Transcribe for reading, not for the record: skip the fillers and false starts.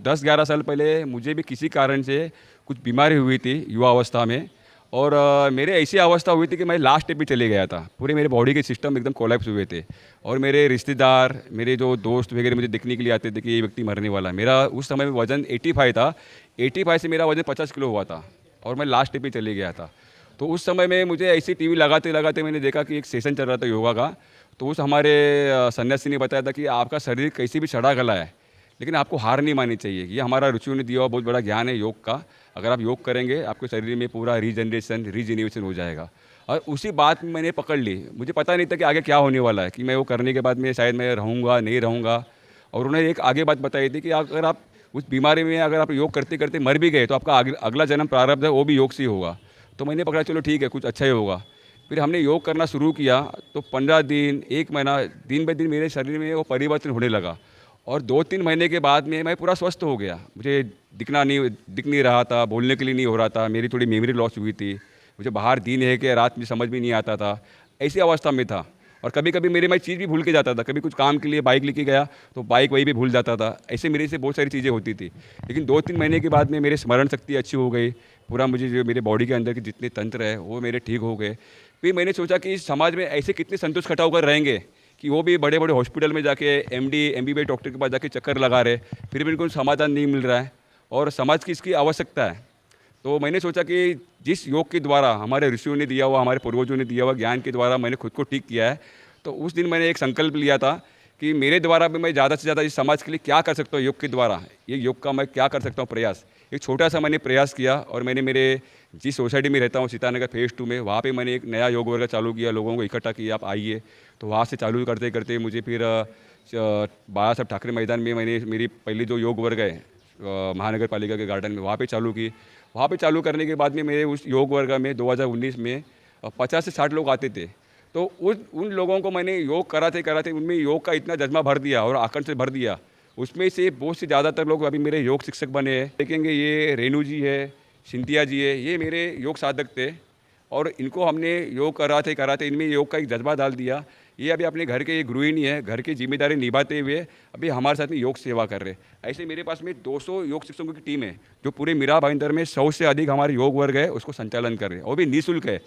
10-11 साल पहले मुझे भी किसी कारण से कुछ बीमारी हुई थी युवा अवस्था में। और मेरे ऐसी अवस्था हुई थी कि मैं लास्ट स्टेप पे चले गया था। पूरे मेरे बॉडी के सिस्टम एकदम कोलैप्स हुए थे। और मेरे रिश्तेदार, मेरे जो दोस्त वगैरह मुझे देखने के लिए आते थे कि ये व्यक्ति मरने वाला है। मेरा उस समय में वज़न 85 था। 85 से मेरा वज़न 50 किलो हुआ था और मैं लास्ट स्टेप पे चले गया था। तो उस समय में मुझे ऐसी टीवी लगाते-लगाते मैंने देखा कि एक सेशन चल रहा था योगा का। तो उस हमारे सन्यासी ने बताया था कि आपका शरीर कैसे भी सड़ा गला है, लेकिन आपको हार नहीं माननी चाहिए। ये हमारा ऋषियों ने दिया हुआ बहुत बड़ा ज्ञान है योग का। अगर आप योग करेंगे, आपके शरीर में पूरा रीजेनरेशन हो जाएगा। और उसी बात में मैंने पकड़ ली। मुझे पता नहीं था कि आगे क्या होने वाला है, कि मैं वो करने के बाद में शायद मैं रहूँगा, नहीं रहूँगा। और उन्होंने एक आगे बात बताई थी कि अगर आप उस बीमारी में अगर आप योग करते-करते मर भी गए, तो आपका अगला जन्म प्रारब्ध है, वो भी योग से ही होगा। तो मैंने पकड़ा चलो ठीक है, कुछ अच्छा ही होगा। फिर हमने योग करना शुरू किया, तो 15 दिन, 1 महीना, दिन ब दिन मेरे शरीर में वो परिवर्तन होने लगा। और 2-3 महीने के बाद में मैं पूरा स्वस्थ हो गया। मुझे दिख नहीं रहा था, बोलने के लिए नहीं हो रहा था, मेरी थोड़ी मेमोरी लॉस हुई थी। मुझे बाहर दिन है कि रात में समझ में नहीं आता था, ऐसी अवस्था में था। और कभी-कभी मैं चीज़ भी भूल के जाता था। कभी कुछ काम के लिए बाइक लेके गया, तो बाइक वहीं पे भूल जाता था। ऐसे मेरे से बहुत सारी चीज़ें होती थी। लेकिन 2-3 महीने के बाद में मेरी स्मरण शक्ति अच्छी हो गई। पूरा मुझे जो मेरे बॉडी के अंदर के जितने तंत्र हैं, वो मेरे ठीक हो गए। फिर मैंने सोचा कि इस समाज में ऐसे कितने संतोष खटा होकर रहेंगे कि वो भी बड़े-बड़े हॉस्पिटल में जाके एमडी, एमबीबीएस डॉक्टर के पास जाके चक्कर लगा रहे, फिर भी उनको समाधान नहीं मिल रहा है और समाज की इसकी आवश्यकता है। तो मैंने सोचा कि जिस योग के द्वारा हमारे ऋषियों ने दिया हुआ, हमारे पूर्वजों ने दिया हुआ ज्ञान के द्वारा मैंने खुद को ठीक किया है। तो उस दिन मैंने एक संकल्प लिया था कि मेरे द्वारा भी मैं ज़्यादा से ज़्यादा इस समाज के लिए क्या कर सकता हूँ योग के द्वारा। ये योग का मैं क्या कर सकता हूँ प्रयास। एक छोटा-सा मैंने प्रयास किया और मैंने मेरे जिस सोसाइटी में रहता हूँ सीतानगर फेज़ 2 में, वहाँ पे मैंने एक नया योग वर्ग चालू किया, लोगों को इकट्ठा किया, आप आइए। तो वहाँ से चालू करते-करते मुझे फिर बाला साहब ठाकरे मैदान में मैंने मेरी पहली जो योग वर्ग है महानगर पालिका के गार्डन में, वहाँ पे चालू की। वहाँ पे चालू करने के बाद में मेरे उस योग वर्ग में 2019 में 50 से 60 लोग आते थे। तो उन लोगों को मैंने योग कराते-कराते उनमें योग का इतना जज़्बा भर दिया और आकर्षण से भर दिया। उसमें से बहुत से ज़्यादातर लोग अभी मेरे योग शिक्षक बने हैं। देखेंगे ये रेणु जी है, सिंधिया जी है, ये मेरे योग साधक थे और इनको हमने योग कराते-कराते इनमें योग का एक जज़्बा डाल दिया। ये अभी अपने घर के गृहिणी है, घर की ज़िम्मेदारी निभाते हुए अभी हमारे साथ में योग सेवा कर रहे हैं। ऐसे मेरे पास में 200 योग शिक्षकों की टीम है, जो पूरे मीरा भाईंदर में 100 से अधिक हमारे योग वर्ग है, उसको संचालन कर रहे हैं, वो भी निःशुल्क है।